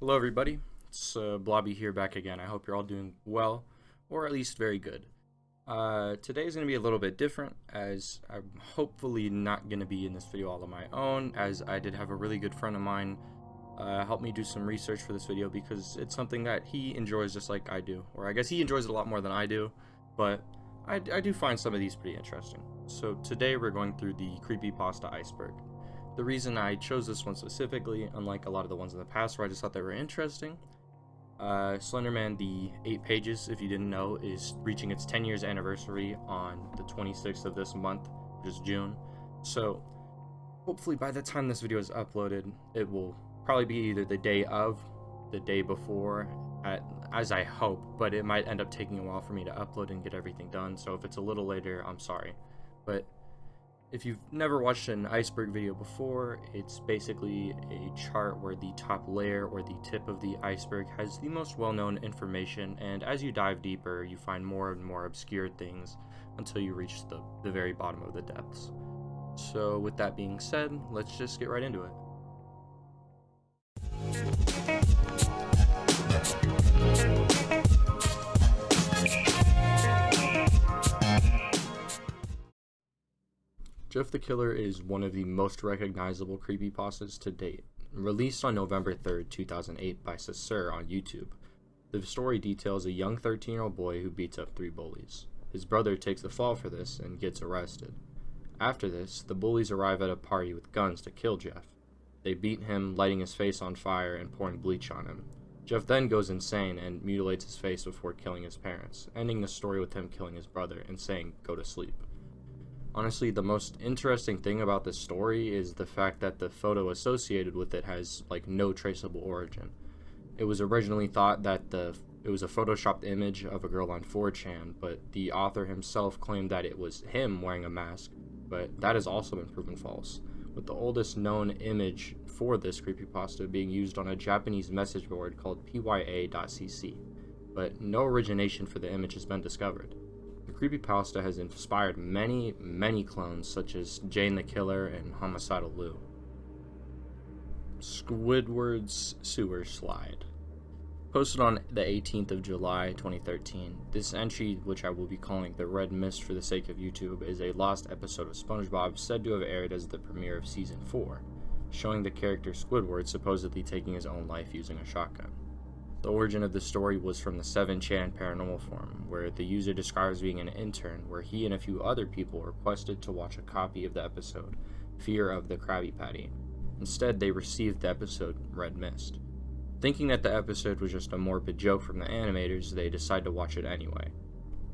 Hello everybody, it's Blobby here back again. I hope you're all doing well, or at least very good. Today is going to be a little bit different, as I'm hopefully not going to be in this video all on my own, as I did have a really good friend of mine help me do some research for this video, because it's something that he enjoys just like I do, or I guess he enjoys it a lot more than I do, but I do find some of these pretty interesting. So today we're going through the Creepypasta Iceberg. The reason I chose this one specifically, unlike a lot of the ones in the past where I just thought they were interesting, Slenderman, the 8 pages, if you didn't know, is reaching its 10 years anniversary on the 26th of this month, which is June. So hopefully by the time this video is uploaded, it will probably be either the day of, the day before, as I hope, but it might end up taking a while for me to upload and get everything done. So if it's a little later, I'm sorry. But if you've never watched an iceberg video before, it's basically a chart where the top layer or the tip of the iceberg has the most well-known information, and as you dive deeper, you find more and more obscure things until you reach the very bottom of the depths. So with that being said, let's just get right into it. Jeff the Killer is one of the most recognizable creepypastas to date. Released on November 3rd, 2008 by Sasur on YouTube, the story details a young 13-year-old boy who beats up 3 bullies. His brother takes the fall for this and gets arrested. After this, the bullies arrive at a party with guns to kill Jeff. They beat him, lighting his face on fire and pouring bleach on him. Jeff then goes insane and mutilates his face before killing his parents, ending the story with him killing his brother and saying, "Go to sleep." Honestly, the most interesting thing about this story is the fact that the photo associated with it has no traceable origin. It was originally thought that it was a photoshopped image of a girl on 4chan, but the author himself claimed that it was him wearing a mask, but that has also been proven false, with the oldest known image for this creepypasta being used on a Japanese message board called Pya.cc, but no origination for the image has been discovered. The creepypasta has inspired many clones, such as Jane the Killer and Homicidal Lou. Squidward's Sewer Slide. Posted on the 18th of July 2013, this entry, which I will be calling the Red Mist for the sake of YouTube, is a lost episode of SpongeBob said to have aired as the premiere of Season 4, showing the character Squidward supposedly taking his own life using a shotgun. The origin of the story was from the 7chan paranormal forum, where the user describes being an intern, where he and a few other people requested to watch a copy of the episode, Fear of the Krabby Patty. Instead, they received the episode Red Mist. Thinking that the episode was just a morbid joke from the animators, they decide to watch it anyway.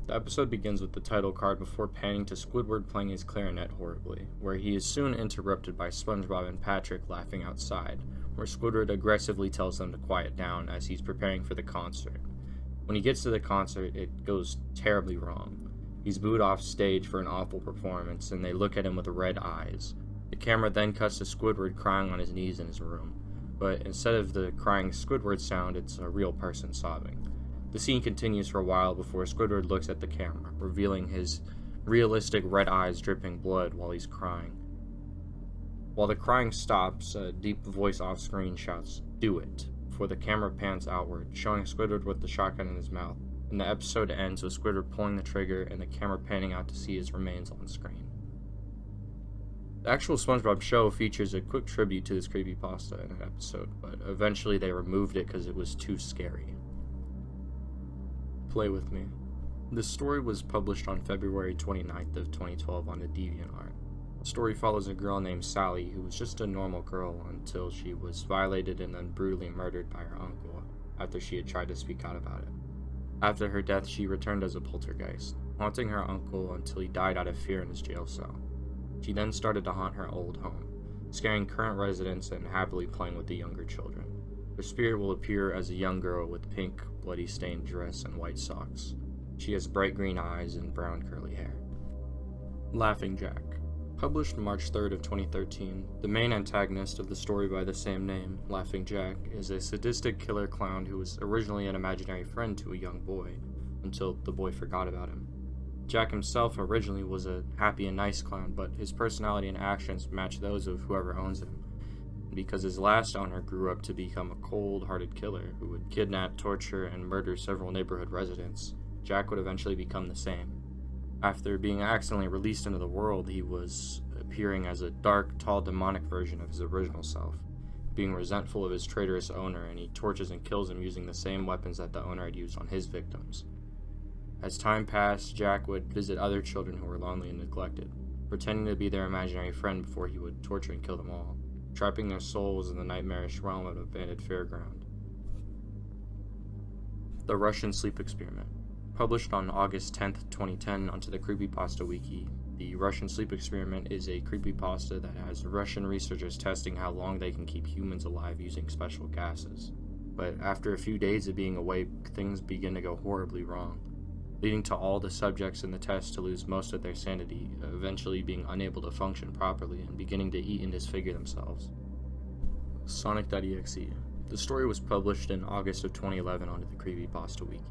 The episode begins with the title card before panning to Squidward playing his clarinet horribly, where he is soon interrupted by SpongeBob and Patrick laughing outside, where Squidward aggressively tells them to quiet down as he's preparing for the concert. When he gets to the concert, it goes terribly wrong. He's booed off stage for an awful performance, and they look at him with red eyes. The camera then cuts to Squidward crying on his knees in his room, but instead of the crying Squidward sound, it's a real person sobbing. The scene continues for a while before Squidward looks at the camera, revealing his realistic red eyes dripping blood while he's crying. While the crying stops, a deep voice off-screen shouts, "Do it," before the camera pans outward, showing Squidward with the shotgun in his mouth, and the episode ends with Squidward pulling the trigger and the camera panning out to see his remains on screen. The actual SpongeBob show features a quick tribute to this creepypasta in an episode, but eventually they removed it because it was too scary. Play With Me. This story was published on February 29th of 2012 on the DeviantArt. The story follows a girl named Sally who was just a normal girl until she was violated and then brutally murdered by her uncle after she had tried to speak out about it. After her death, she returned as a poltergeist, haunting her uncle until he died out of fear in his jail cell. She then started to haunt her old home, scaring current residents and happily playing with the younger children. Her spirit will appear as a young girl with pink, bloody-stained dress and white socks. She has bright green eyes and brown curly hair. Laughing Jack. Published March 3rd of 2013, the main antagonist of the story by the same name, Laughing Jack, is a sadistic killer clown who was originally an imaginary friend to a young boy, until the boy forgot about him. Jack himself originally was a happy and nice clown, but his personality and actions match those of whoever owns him. because his last owner grew up to become a cold-hearted killer who would kidnap, torture, and murder several neighborhood residents. Jack would eventually become the same. After being accidentally released into the world, he was appearing as a dark, tall, demonic version of his original self, being resentful of his traitorous owner, and he tortures and kills him using the same weapons that the owner had used on his victims. As time passed, Jack would visit other children who were lonely and neglected, pretending to be their imaginary friend before he would torture and kill them all, trapping their souls in the nightmarish realm of an abandoned fairground. The Russian Sleep Experiment. Published on August 10th, 2010 onto the Creepypasta Wiki, the Russian Sleep Experiment is a creepypasta that has Russian researchers testing how long they can keep humans alive using special gases. But after a few days of being awake, things begin to go horribly wrong, leading to all the subjects in the test to lose most of their sanity, eventually being unable to function properly and beginning to eat and disfigure themselves. Sonic.exe. The story was published in August of 2011 onto the Creepypasta Wiki.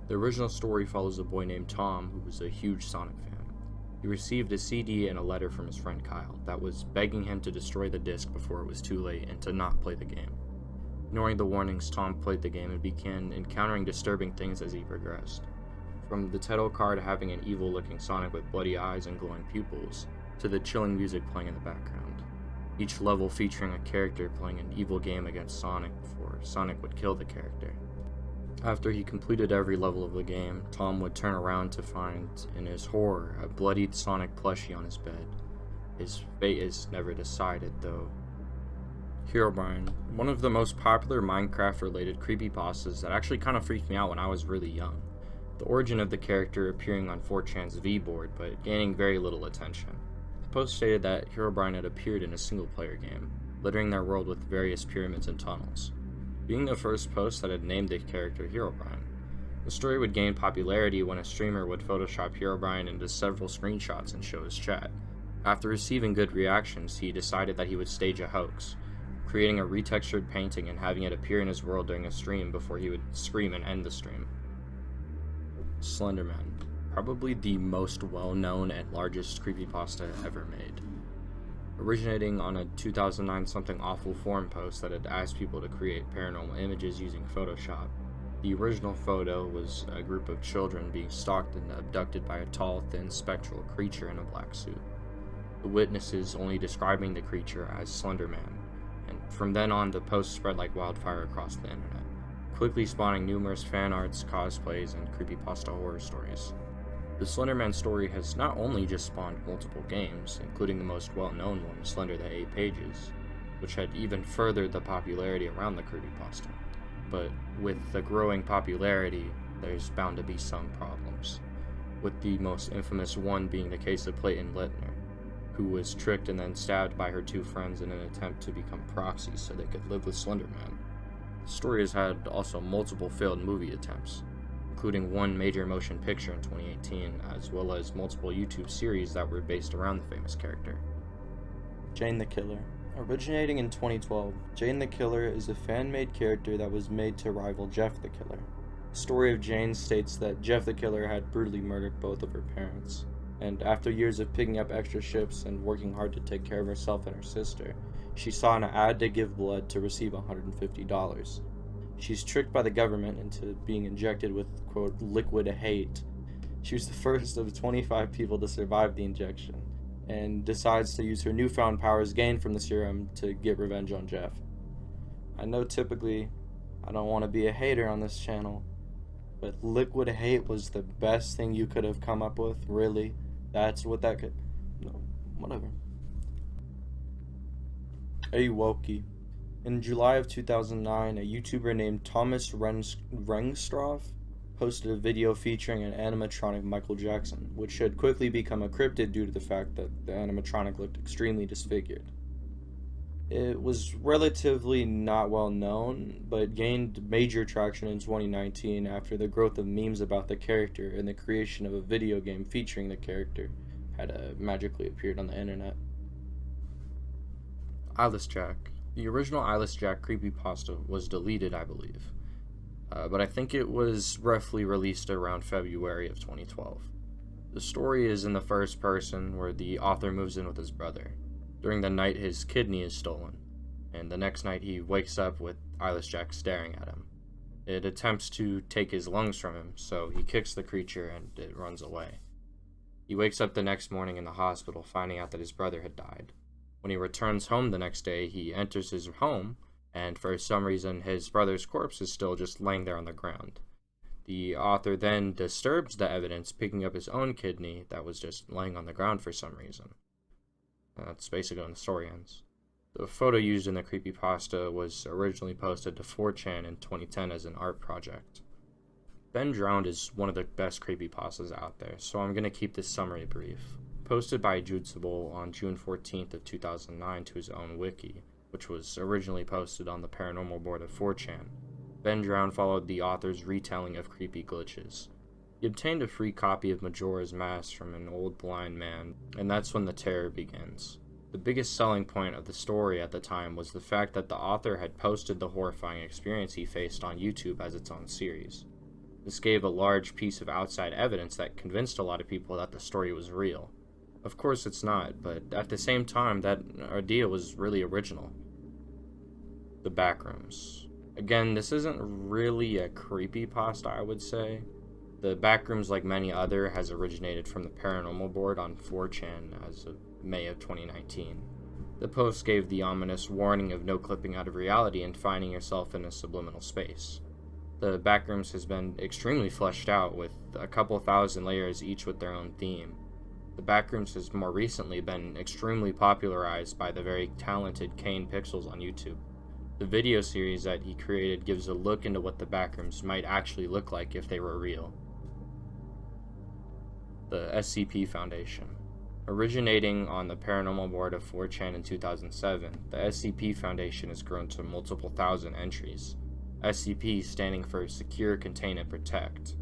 The original story follows a boy named Tom who was a huge Sonic fan. He received a CD and a letter from his friend Kyle that was begging him to destroy the disc before it was too late and to not play the game. Ignoring the warnings, Tom played the game and began encountering disturbing things as he progressed. From the title card having an evil-looking Sonic with bloody eyes and glowing pupils, to the chilling music playing in the background. Each level featuring a character playing an evil game against Sonic before Sonic would kill the character. After he completed every level of the game, Tom would turn around to find, in his horror, a bloodied Sonic plushie on his bed. His fate is never decided, though. Herobrine, one of the most popular Minecraft-related creepypastas that actually kind of freaked me out when I was really young. The origin of the character appearing on 4chan's V-board, but gaining very little attention. The post stated that Herobrine had appeared in a single-player game, littering their world with various pyramids and tunnels, being the first post that had named the character Herobrine. The story would gain popularity when a streamer would Photoshop Herobrine into several screenshots and show his chat. After receiving good reactions, he decided that he would stage a hoax, creating a retextured painting and having it appear in his world during a stream before he would scream and end the stream. Slenderman, probably the most well-known and largest creepypasta ever made. Originating on a 2009 Something Awful forum post that had asked people to create paranormal images using Photoshop. The original photo was a group of children being stalked and abducted by a tall, thin, spectral creature in a black suit. The witnesses only describing the creature as Slenderman, and from then on the post spread like wildfire across the internet, quickly spawning numerous fan arts, cosplays, and creepypasta horror stories. The Slenderman story has not only just spawned multiple games, including the most well-known one, Slender the 8 Pages, which had even furthered the popularity around the creepypasta, but with the growing popularity, there's bound to be some problems, with the most infamous one being the case of Clayton Littner, who was tricked and then stabbed by her two friends in an attempt to become proxies so they could live with Slenderman. The story has had also multiple failed movie attempts, including one major motion picture in 2018, as well as multiple YouTube series that were based around the famous character. Jane the Killer. Originating in 2012, Jane the Killer is a fan-made character that was made to rival Jeff the Killer. The story of Jane states that Jeff the Killer had brutally murdered both of her parents, and after years of picking up extra shifts and working hard to take care of herself and her sister, she saw an ad to give blood to receive $150. She's tricked by the government into being injected with, quote, liquid hate. She was the first of 25 people to survive the injection, and decides to use her newfound powers gained from the serum to get revenge on Jeff. I know typically I don't want to be a hater on this channel, but liquid hate was the best thing you could have come up with, really? That's what that could... No, whatever. Hey, Wokey. In July of 2009, a YouTuber named Thomas Rengstroff posted a video featuring an animatronic Michael Jackson, which had quickly become a cryptid due to the fact that the animatronic looked extremely disfigured. It was relatively not well known, but gained major traction in 2019 after the growth of memes about the character and the creation of a video game featuring the character had magically appeared on the internet. Eyeless Jack. The original Eyeless Jack creepypasta was deleted, I believe, but I think it was roughly released around February of 2012. The story is in the first person, where the author moves in with his brother. During the night, his kidney is stolen. and the next night he wakes up with Eyeless Jack staring at him. It attempts to take his lungs from him, so he kicks the creature and it runs away. He wakes up the next morning in the hospital, finding out that his brother had died. When he returns home the next day, he enters his home, and for some reason his brother's corpse is still just laying there on the ground. The author then disturbs the evidence, picking up his own kidney that was just laying on the ground for some reason. That's basically when the story ends. The photo used in the creepypasta was originally posted to 4chan in 2010 as an art project. Ben Drowned is one of the best creepypastas out there, so I'm going to keep this summary brief. Posted by Judesable on June 14th of 2009 to his own wiki, which was originally posted on the paranormal board of 4chan, Ben Drowned followed the author's retelling of creepy glitches. He obtained a free copy of Majora's Mask from an old blind man, and that's when the terror begins. The biggest selling point of the story at the time was the fact that the author had posted the horrifying experience he faced on YouTube as its own series. This gave a large piece of outside evidence that convinced a lot of people that the story was real. Of course it's not, but at the same time, that idea was really original. The Backrooms. Again, this isn't really a creepypasta, I would say. The Backrooms, like many other, has originated from the paranormal board on 4chan as of May of 2019. The post gave the ominous warning of no clipping out of reality and finding yourself in a subliminal space. The Backrooms has been extremely fleshed out, with a couple thousand layers each with their own theme. The Backrooms has more recently been extremely popularized by the very talented Kane Pixels on YouTube. The video series that he created gives a look into what the Backrooms might actually look like if they were real. The SCP Foundation. Originating on the paranormal board of 4chan in 2007, the SCP Foundation has grown to multiple thousand entries. SCP standing for Secure, Contain, and Protect.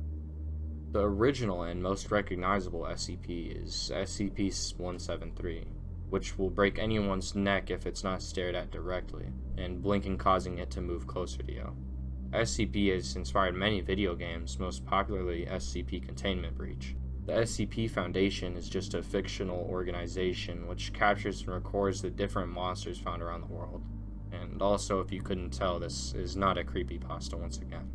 The original and most recognizable SCP is SCP-173, which will break anyone's neck if it's not stared at directly, and blinking causing it to move closer to you. SCP has inspired many video games, most popularly SCP Containment Breach. The SCP Foundation is just a fictional organization which captures and records the different monsters found around the world. And also, if you couldn't tell, this is not a creepypasta once again.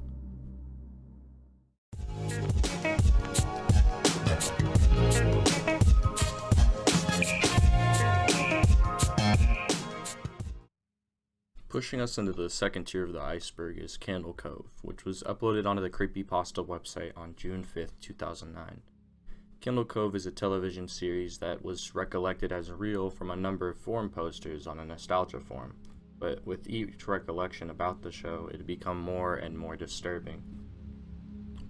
Pushing us into the second tier of the iceberg is Cove, which was uploaded onto the Creepypasta website on June 5th, 2009. Cove is a television series that was recollected as real from a number of forum posters on a nostalgia forum, but with each recollection about the show, it had become more and more disturbing.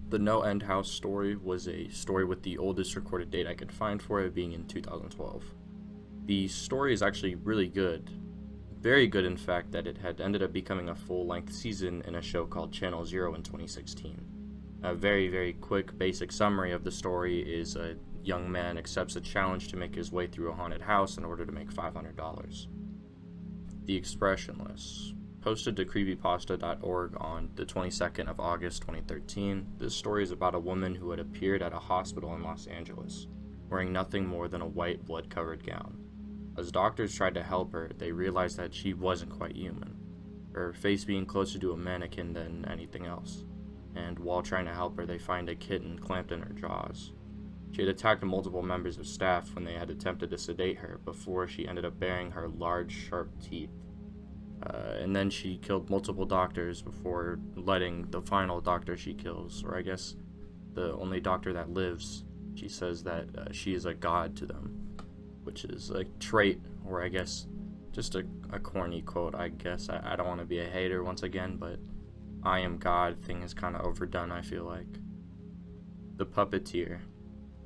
The NoEnd House story was a story with the oldest recorded date I could find for it being in 2012. The story is actually really good. Very good, in fact, that it had ended up becoming a full-length season in a show called Channel Zero in 2016. A very, very quick, basic summary of the story is a young man accepts a challenge to make his way through a haunted house in order to make $500. The Expressionless. Posted to creepypasta.org on the 22nd of August 2013, this story is about a woman who had appeared at a hospital in Los Angeles, wearing nothing more than a white blood-covered gown. As doctors tried to help her, they realized that she wasn't quite human, her face being closer to a mannequin than anything else, and while trying to help her, they find a kitten clamped in her jaws. She had attacked multiple members of staff when they had attempted to sedate her before she ended up baring her large, sharp teeth. And then she killed multiple doctors before letting the final doctor she kills, or I guess the only doctor that lives, she says that she is a god to them, which is a trait, or I guess just a corny quote, I guess. I don't want to be a hater once again, but I am God thing is kind of overdone, I feel like. The Puppeteer.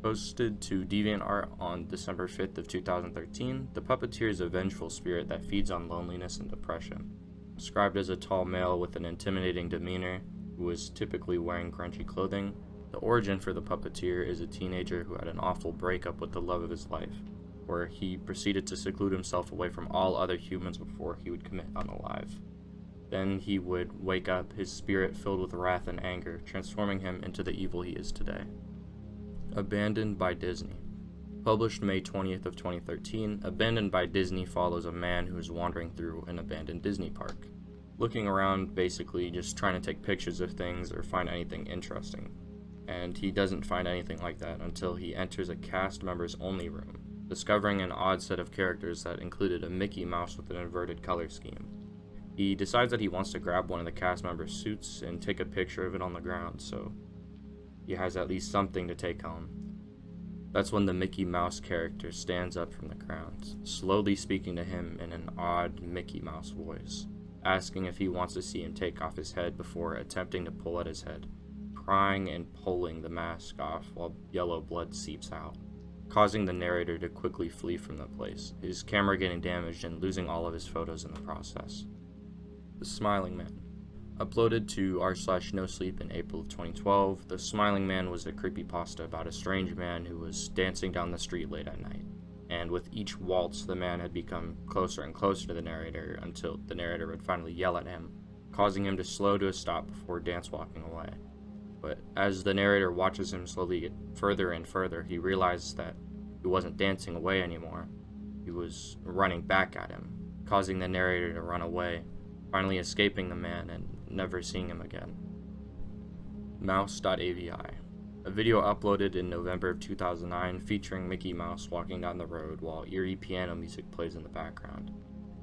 Posted to DeviantArt on December 5th of 2013, the Puppeteer is a vengeful spirit that feeds on loneliness and depression. Described as a tall male with an intimidating demeanor, who is typically wearing grungy clothing, the origin for the Puppeteer is a teenager who had an awful breakup with the love of his life, where he proceeded to seclude himself away from all other humans before he would commit unalive. Then he would wake up, his spirit filled with wrath and anger, transforming him into the evil he is today. Abandoned by Disney. Published May 20th of 2013, Abandoned by Disney follows a man who is wandering through an abandoned Disney park, looking around, basically just trying to take pictures of things or find anything interesting. And he doesn't find anything like that until he enters a cast members only room, discovering an odd set of characters that included a Mickey Mouse with an inverted color scheme. He decides that he wants to grab one of the cast members' suits and take a picture of it on the ground, so he has at least something to take home. That's when the Mickey Mouse character stands up from the ground, slowly speaking to him in an odd Mickey Mouse voice, asking if he wants to see him take off his head before attempting to pull at his head, crying and pulling the mask off while yellow blood seeps out, causing the narrator to quickly flee from the place, his camera getting damaged and losing all of his photos in the process. The Smiling Man. Uploaded to r/NoSleep in April of 2012, The Smiling Man was a creepypasta about a strange man who was dancing down the street late at night, and with each waltz the man had become closer and closer to the narrator until the narrator would finally yell at him, causing him to slow to a stop before dance walking away. But as the narrator watches him slowly get further and further, he realizes that he wasn't dancing away anymore, he was running back at him, causing the narrator to run away, finally escaping the man and never seeing him again. Mouse.avi. A video uploaded in November of 2009 featuring Mickey Mouse walking down the road while eerie piano music plays in the background.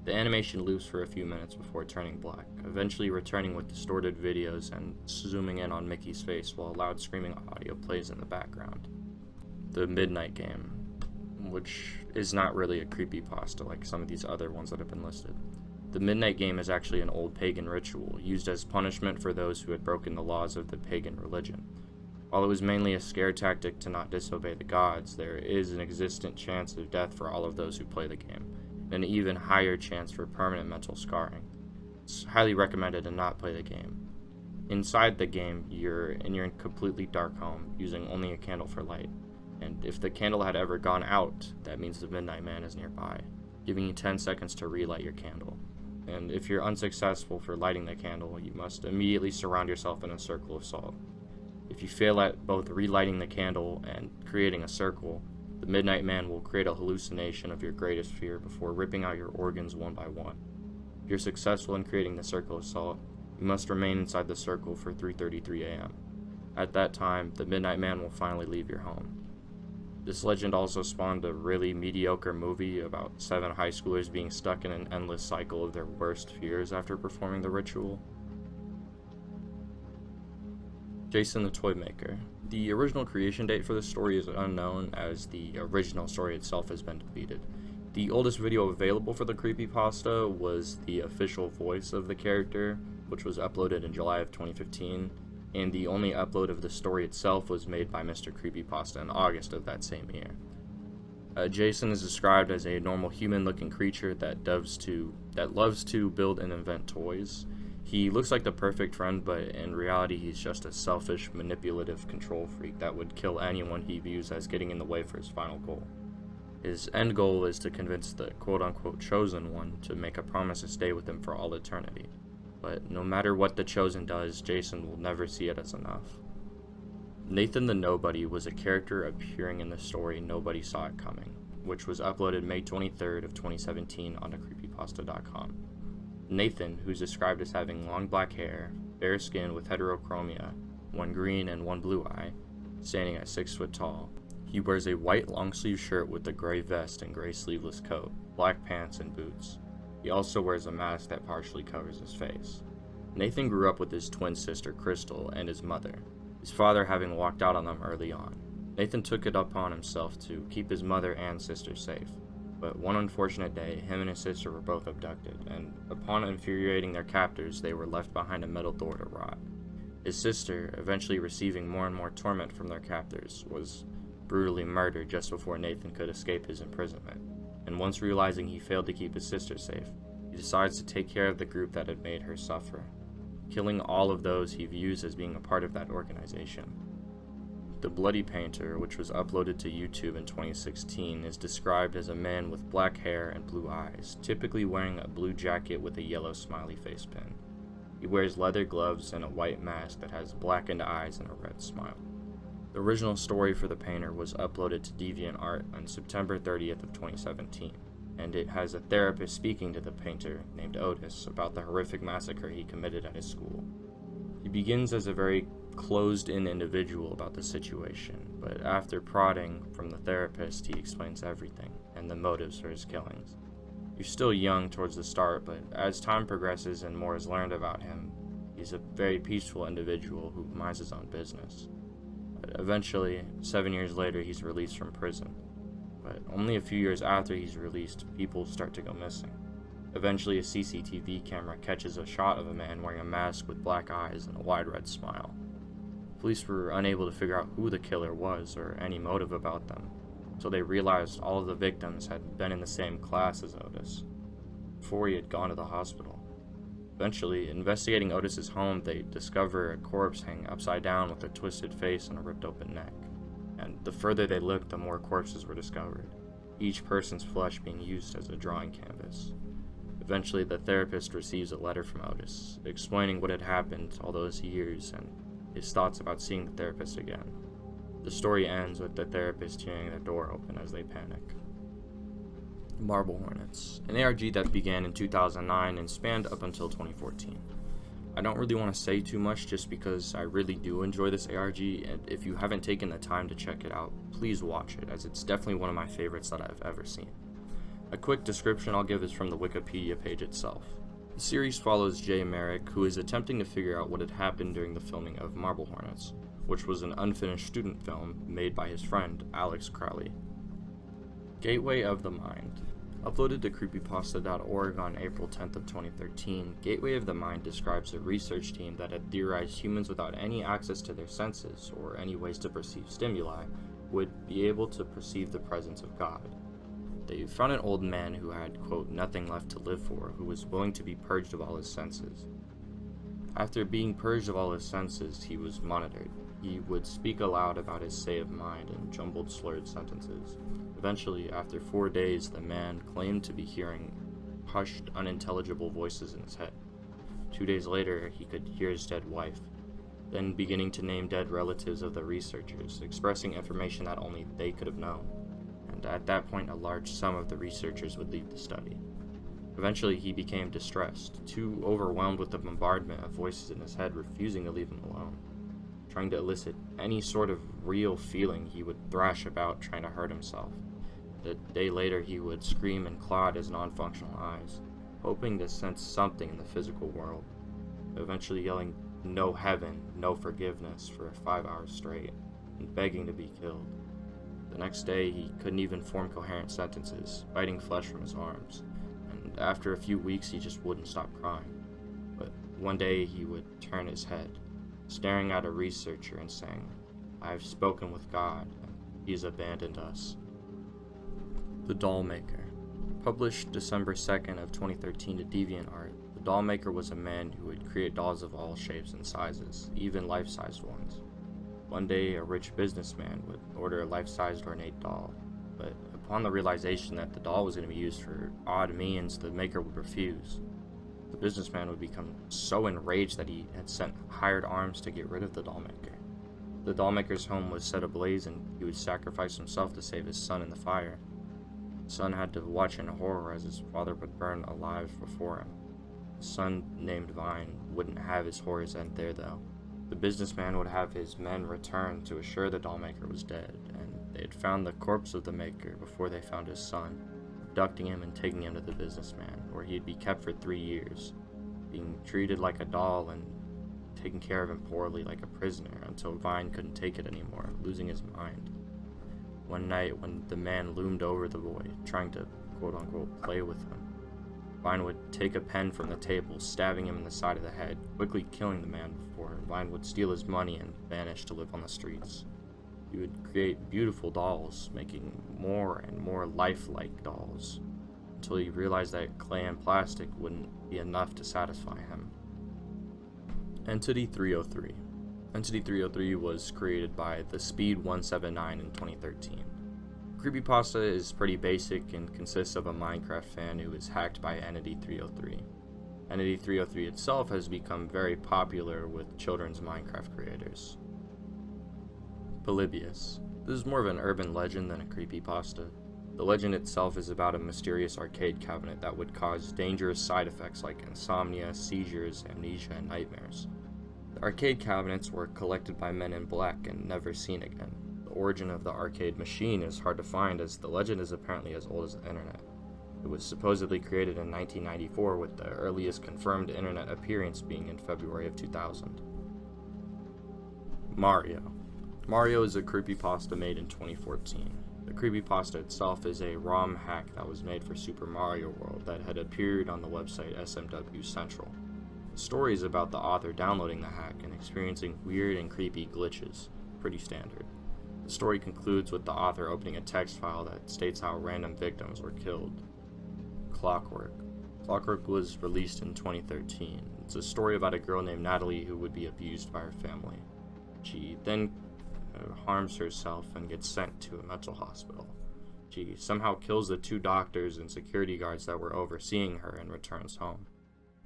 The animation loops for a few minutes before turning black, eventually returning with distorted videos and zooming in on Mickey's face while loud screaming audio plays in the background. The Midnight Game, which is not really a creepypasta like some of these other ones that have been listed. The Midnight Game is actually an old pagan ritual, used as punishment for those who had broken the laws of the pagan religion. While it was mainly a scare tactic to not disobey the gods, there is an existent chance of death for all of those who play the game, and an even higher chance for permanent mental scarring. It's highly recommended to not play the game. Inside the game, you're in your completely dark home, using only a candle for light, and if the candle had ever gone out, that means the Midnight Man is nearby, giving you 10 seconds to relight your candle. And if you're unsuccessful for lighting the candle, you must immediately surround yourself in a circle of salt. If you fail at both relighting the candle and creating a circle, the Midnight Man will create a hallucination of your greatest fear before ripping out your organs one by one. If you're successful in creating the circle of salt, you must remain inside the circle for 3:33 a.m. At that time, the Midnight Man will finally leave your home. This legend also spawned a really mediocre movie about 7 high schoolers being stuck in an endless cycle of their worst fears after performing the ritual. Jason the Toymaker. The original creation date for this story is unknown, as the original story itself has been deleted. The oldest video available for the creepypasta was the official voice of the character, which was uploaded in July of 2015. And the only upload of the story itself was made by Mr. Creepypasta in August of that same year. Jason is described as a normal human-looking creature that loves to build and invent toys. He looks like the perfect friend, but in reality he's just a selfish, manipulative control freak that would kill anyone he views as getting in the way for his final goal. His end goal is to convince the quote-unquote chosen one to make a promise to stay with him for all eternity. But no matter what the Chosen does, Jason will never see it as enough. Nathan the Nobody was a character appearing in the story Nobody Saw It Coming, which was uploaded May 23rd of 2017 onto creepypasta.com. Nathan, who's described as having long black hair, fair skin with heterochromia, one green and one blue eye, standing at 6 foot tall. He wears a white long-sleeve shirt with a gray vest and gray sleeveless coat, black pants, and boots. He also wears a mask that partially covers his face. Nathan grew up with his twin sister Crystal and his mother, his father having walked out on them early on. Nathan took it upon himself to keep his mother and sister safe, but one unfortunate day, him and his sister were both abducted, and upon infuriating their captors, they were left behind a metal door to rot. His sister, eventually receiving more and more torment from their captors, was brutally murdered just before Nathan could escape his imprisonment. And once realizing he failed to keep his sister safe, he decides to take care of the group that had made her suffer, killing all of those he views as being a part of that organization. The Bloody Painter, which was uploaded to YouTube in 2016, is described as a man with black hair and blue eyes, typically wearing a blue jacket with a yellow smiley face pin. He wears leather gloves and a white mask that has blackened eyes and a red smile. The original story for the painter was uploaded to DeviantArt on September 30th of 2017, and it has a therapist speaking to the painter named Otis about the horrific massacre he committed at his school. He begins as a very closed-in individual about the situation, but after prodding from the therapist, he explains everything and the motives for his killings. You're still young towards the start, but as time progresses and more is learned about him, he's a very peaceful individual who minds his own business. But eventually, 7 years later, he's released from prison. But only a few years after he's released, people start to go missing. Eventually, a CCTV camera catches a shot of a man wearing a mask with black eyes and a wide red smile. Police were unable to figure out who the killer was or any motive about them, so they realized all of the victims had been in the same class as Otis, before he had gone to the hospital. Eventually, investigating Otis's home, they discover a corpse hanging upside down with a twisted face and a ripped open neck. And the further they looked, the more corpses were discovered, each person's flesh being used as a drawing canvas. Eventually, the therapist receives a letter from Otis, explaining what had happened all those years and his thoughts about seeing the therapist again. The story ends with the therapist hearing their door open as they panic. Marble Hornets, an ARG that began in 2009 and spanned up until 2014. I don't really want to say too much just because I really do enjoy this ARG, and if you haven't taken the time to check it out, please watch it, as it's definitely one of my favorites that I've ever seen. A quick description I'll give is from the Wikipedia page itself. The series follows Jay Merrick, who is attempting to figure out what had happened during the filming of Marble Hornets, which was an unfinished student film made by his friend Alex Crowley. Gateway of the Mind. Uploaded to Creepypasta.org on April 10th of 2013, Gateway of the Mind describes a research team that had theorized humans without any access to their senses or any ways to perceive stimuli would be able to perceive the presence of God. They found an old man who had, quote, nothing left to live for, who was willing to be purged of all his senses. After being purged of all his senses, he was monitored. He would speak aloud about his state of mind in jumbled, slurred sentences. Eventually, after 4 days, the man claimed to be hearing hushed, unintelligible voices in his head. 2 days later, he could hear his dead wife, then beginning to name dead relatives of the researchers, expressing information that only they could have known. And at that point, a large sum of the researchers would leave the study. Eventually, he became distressed, too overwhelmed with the bombardment of voices in his head, refusing to leave him alone. Trying to elicit any sort of real feeling, he would thrash about, trying to hurt himself. A day later, he would scream and claw at his non-functional eyes, hoping to sense something in the physical world, eventually yelling, "No heaven, no forgiveness," for 5 hours straight, and begging to be killed. The next day, he couldn't even form coherent sentences, biting flesh from his arms, and after a few weeks, he just wouldn't stop crying. But one day, he would turn his head, staring at a researcher and saying, "I have spoken with God, and he has abandoned us." The Dollmaker. Published December 2nd of 2013 to DeviantArt, the Dollmaker was a man who would create dolls of all shapes and sizes, even life-sized ones. One day, a rich businessman would order a life-sized ornate doll, but upon the realization that the doll was going to be used for odd means, the maker would refuse. The businessman would become so enraged that he had sent hired arms to get rid of the Dollmaker. The Dollmaker's home was set ablaze, and he would sacrifice himself to save his son in the fire. The son had to watch in horror as his father would burn alive before him. His son, named Vine, wouldn't have his horrors end there, though. The businessman would have his men return to assure the Dollmaker was dead, and they had found the corpse of the maker before they found his son, abducting him and taking him to the businessman, where he'd be kept for 3 years, being treated like a doll and taken care of him poorly like a prisoner until Vine couldn't take it anymore, losing his mind. One night, when the man loomed over the boy, trying to quote-unquote play with him, Vine would take a pen from the table, stabbing him in the side of the head, quickly killing the man before Vine would steal his money and vanish to live on the streets. He would create beautiful dolls, making more and more lifelike dolls, until he realized that clay and plastic wouldn't be enough to satisfy him. Entity 303. Entity 303 was created by the Speed179 in 2013. Creepypasta is pretty basic and consists of a Minecraft fan who is hacked by Entity 303. Entity 303 itself has become very popular with children's Minecraft creators. Polybius. This is more of an urban legend than a creepypasta. The legend itself is about a mysterious arcade cabinet that would cause dangerous side effects like insomnia, seizures, amnesia, and nightmares. The arcade cabinets were collected by men in black and never seen again. The origin of the arcade machine is hard to find, as the legend is apparently as old as the internet. It was supposedly created in 1994, with the earliest confirmed internet appearance being in February of 2000. Mario. Mario is a creepypasta made in 2014. The creepypasta itself is a ROM hack that was made for Super Mario World that had appeared on the website SMW Central. The story is about the author downloading the hack and experiencing weird and creepy glitches. Pretty standard. The story concludes with the author opening a text file that states how random victims were killed. Clockwork. Clockwork was released in 2013. It's a story about a girl named Natalie who would be abused by her family. She then harms herself and gets sent to a mental hospital. She somehow kills the 2 doctors and security guards that were overseeing her and returns home.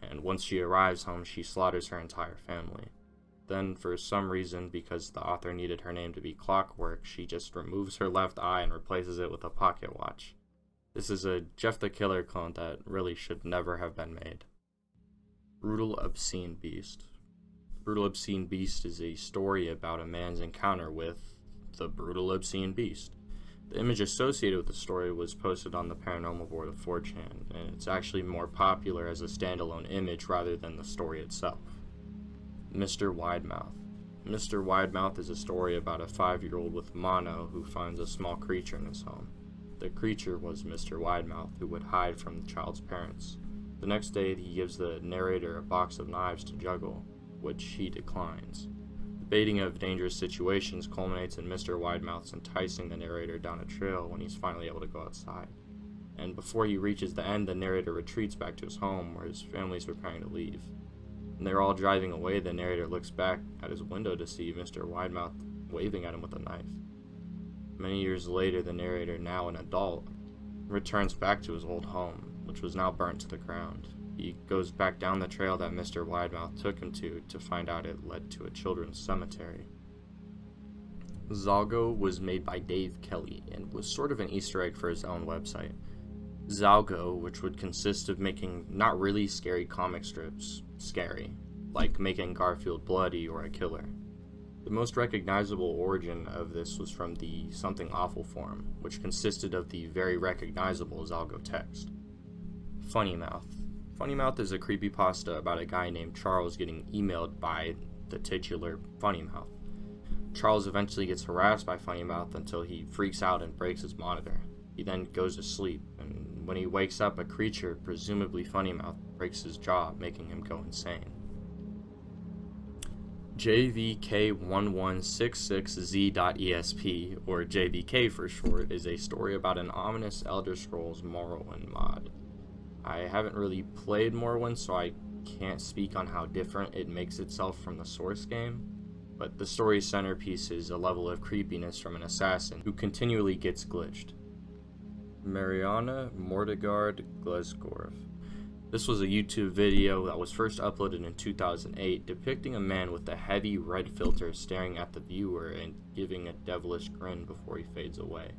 And once she arrives home, she slaughters her entire family. Then, for some reason, because the author needed her name to be Clockwork, she just removes her left eye and replaces it with a pocket watch. This is a Jeff the Killer clone that really should never have been made. Brutal Obscene Beast. Brutal Obscene Beast is a story about a man's encounter with the Brutal Obscene Beast. The image associated with the story was posted on the paranormal board of 4chan, and it's actually more popular as a standalone image rather than the story itself. Mr. Widemouth. Mr. Widemouth is a story about a 5-year-old with mono who finds a small creature in his home. The creature was Mr. Widemouth, who would hide from the child's parents. The next day, he gives the narrator a box of knives to juggle, which he declines. The baiting of dangerous situations culminates in Mr. Widemouth's enticing the narrator down a trail when he's finally able to go outside. And before he reaches the end, the narrator retreats back to his home where his family's preparing to leave. When they're all driving away, the narrator looks back at his window to see Mr. Widemouth waving at him with a knife. Many years later, the narrator, now an adult, returns back to his old home, which was now burnt to the ground. He goes back down the trail that Mr. Widemouth took him to find out it led to a children's cemetery. Zalgo was made by Dave Kelly and was sort of an Easter egg for his own website. Zalgo, which would consist of making not really scary comic strips scary, like making Garfield bloody or a killer. The most recognizable origin of this was from the Something Awful forum, which consisted of the very recognizable Zalgo text. Funnymouth. Funnymouth is a creepypasta about a guy named Charles getting emailed by the titular Funnymouth. Charles eventually gets harassed by Funnymouth until he freaks out and breaks his monitor. He then goes to sleep, and when he wakes up, a creature, presumably Funnymouth, breaks his jaw, making him go insane. JVK1166Z.esp, or JVK for short, is a story about an ominous Elder Scrolls Morrowind mod. I haven't really played Morrowind, so I can't speak on how different it makes itself from the source game, but the story's centerpiece is a level of creepiness from an assassin who continually gets glitched. Mereana, Mordegard, Glesgorv. This was a YouTube video that was first uploaded in 2008, depicting a man with a heavy red filter staring at the viewer and giving a devilish grin before he fades away.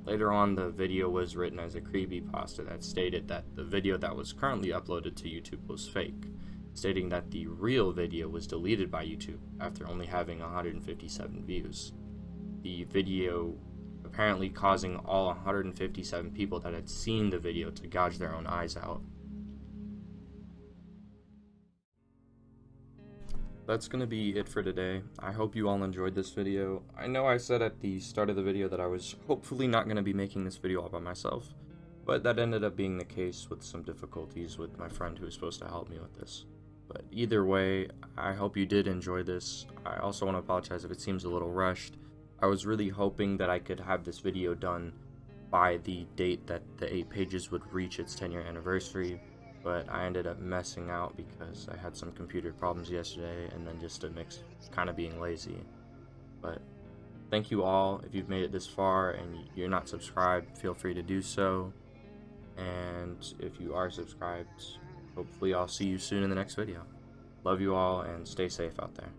Later on, the video was written as a creepypasta that stated that the video that was currently uploaded to YouTube was fake, stating that the real video was deleted by YouTube after only having 157 views. The video apparently causing all 157 people that had seen the video to gouge their own eyes out. That's gonna be it for today. I hope you all enjoyed this video. I know I said at the start of the video that I was hopefully not gonna be making this video all by myself, but that ended up being the case with some difficulties with my friend who was supposed to help me with this. But either way, I hope you did enjoy this. I also want to apologize if it seems a little rushed. I was really hoping that I could have this video done by the date that the 8 pages would reach its 10-year anniversary, but I ended up messing out because I had some computer problems yesterday and then just a mix of kind of being lazy. But thank you all. If you've made it this far and you're not subscribed, feel free to do so. And if you are subscribed, hopefully I'll see you soon in the next video. Love you all and stay safe out there.